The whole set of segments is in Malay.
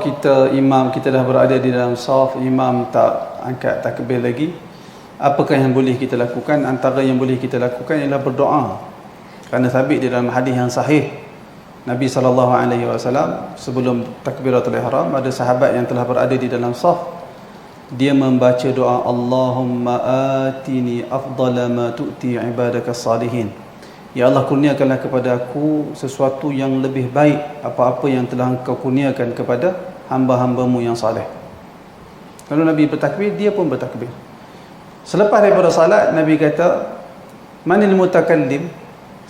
kita imam kita dah berada di dalam saf, imam tak angkat takbir lagi, apakah yang boleh kita lakukan? Antara yang boleh kita lakukan ialah berdoa. Kerana sabit di dalam hadis yang sahih, Nabi SAW sebelum takbiratul ihram, ada sahabat yang telah berada di dalam saf, dia membaca doa, Allahumma atini afdala ma tu'ti ibadaka salihin. Ya Allah, kurniakanlah kepada aku sesuatu yang lebih baik apa-apa yang telah engkau kurniakan kepada hamba-hambamu yang saleh. Lalu Nabi bertakbir, dia pun bertakbir. Selepas daripada salat, Nabi kata, manil mutakallim,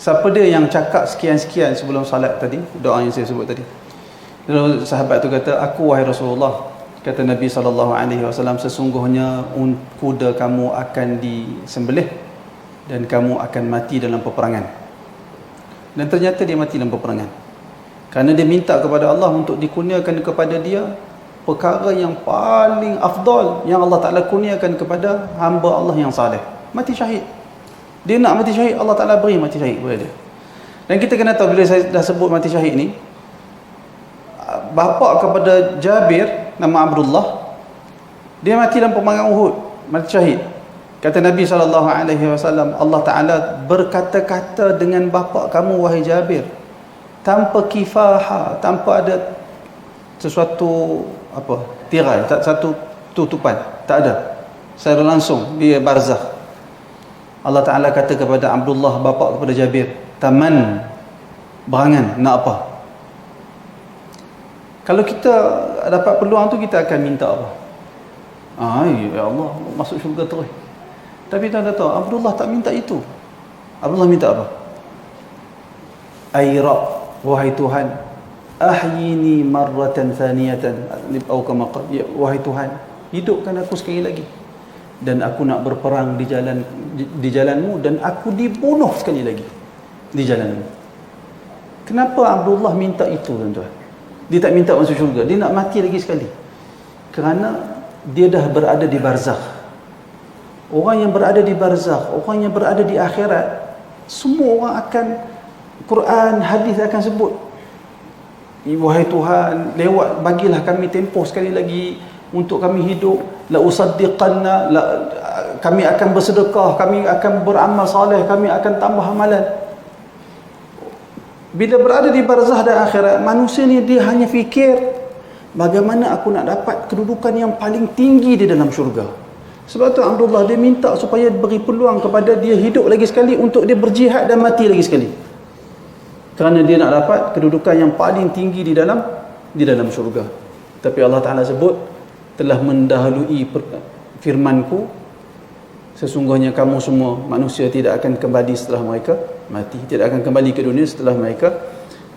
siapa dia yang cakap sekian-sekian sebelum salat tadi, doa yang saya sebut tadi. Lalu sahabat tu kata, aku wahai Rasulullah. Kata Nabi SAW, sesungguhnya kuda kamu akan disembelih dan kamu akan mati dalam peperangan. Dan ternyata dia mati dalam peperangan. Kerana dia minta kepada Allah untuk dikurniakan kepada dia perkara yang paling afdal yang Allah Ta'ala kurniakan kepada hamba Allah yang saleh. Mati syahid. Dia nak mati syahid, Allah Ta'ala beri mati syahid kepada dia. Dan kita kena tahu, bila saya dah sebut mati syahid ni, bapa kepada Jabir, nama Abdullah, dia mati dalam peperangan Uhud, mati syahid. Kata Nabi SAW, Allah Ta'ala berkata-kata dengan bapa kamu wahai Jabir, tanpa kifaha, tanpa ada sesuatu tirai, tak satu tutupan, tak ada, secara langsung dia barzakh. Allah Ta'ala kata kepada Abdullah, bapa kepada Jabir, taman, berangan, nak apa? Kalau kita dapat peluang tu, kita akan minta apa? Ya Allah, masuk syurga terus. Tapi tak tahu, Abdullah tak minta itu. Abdullah minta apa? Ay Rabb, wahai Tuhan, ahyini marratan thaniyatan, atau kama qala, ya wahai Tuhan, hidupkan aku sekali lagi, dan aku nak berperang di jalanmu, dan aku dibunuh sekali lagi di jalanmu. Kenapa Abdullah minta itu, tuan-tuan? Dia tak minta masuk syurga, dia nak mati lagi sekali. Kerana dia dah berada di barzakh. Orang yang berada di barzakh, orang yang berada di akhirat, semua orang akan, Quran, hadis akan sebut, wahai Tuhan, lewat, bagilah kami tempoh sekali lagi untuk kami hidup, la usaddiqanna, kami akan bersedekah, kami akan beramal saleh, kami akan tambah amalan. Bila berada di barzakh dan akhirat, manusia ni dia hanya fikir, bagaimana aku nak dapat kedudukan yang paling tinggi di dalam syurga. Sebab tu Abdullah dia minta supaya beri peluang kepada dia hidup lagi sekali untuk dia berjihad dan mati lagi sekali. Kerana dia nak dapat kedudukan yang paling tinggi di dalam syurga. Tapi Allah Ta'ala sebut, telah mendahului firmanku, sesungguhnya kamu semua manusia tidak akan kembali setelah mereka mati, tidak akan kembali ke dunia setelah mereka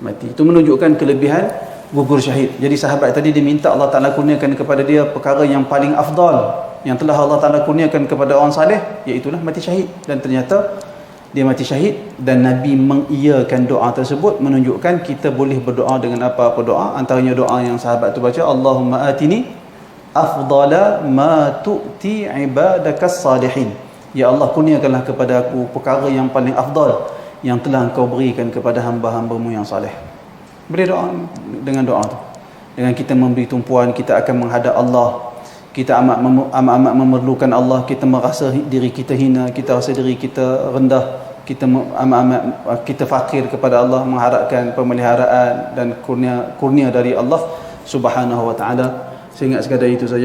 mati. Itu menunjukkan kelebihan gugur syahid. Jadi sahabat tadi dia minta Allah Ta'ala kurniakan kepada dia perkara yang paling afdal yang telah Allah Ta'ala kurniakan kepada orang saleh, iaitulah mati syahid. Dan ternyata dia mati syahid, dan Nabi mengiyakan doa tersebut, menunjukkan kita boleh berdoa dengan apa-apa doa. Antaranya doa yang sahabat tu baca, Allahumma atini afdala ma tu'ti ibadakas salihin. Ya Allah, kurniakanlah kepada aku perkara yang paling afdal yang telah engkau berikan kepada hamba-hambamu yang saleh. Beri doa dengan doa tu. Dengan kita memberi tumpuan, kita akan menghadap Allah. Kita amat memerlukan Allah, kita merasa diri kita hina, kita rasa diri kita rendah, kita fakir kepada Allah, mengharapkan pemeliharaan dan kurnia dari Allah Subhanahu wa taala. Saya ingat sekadar itu saja.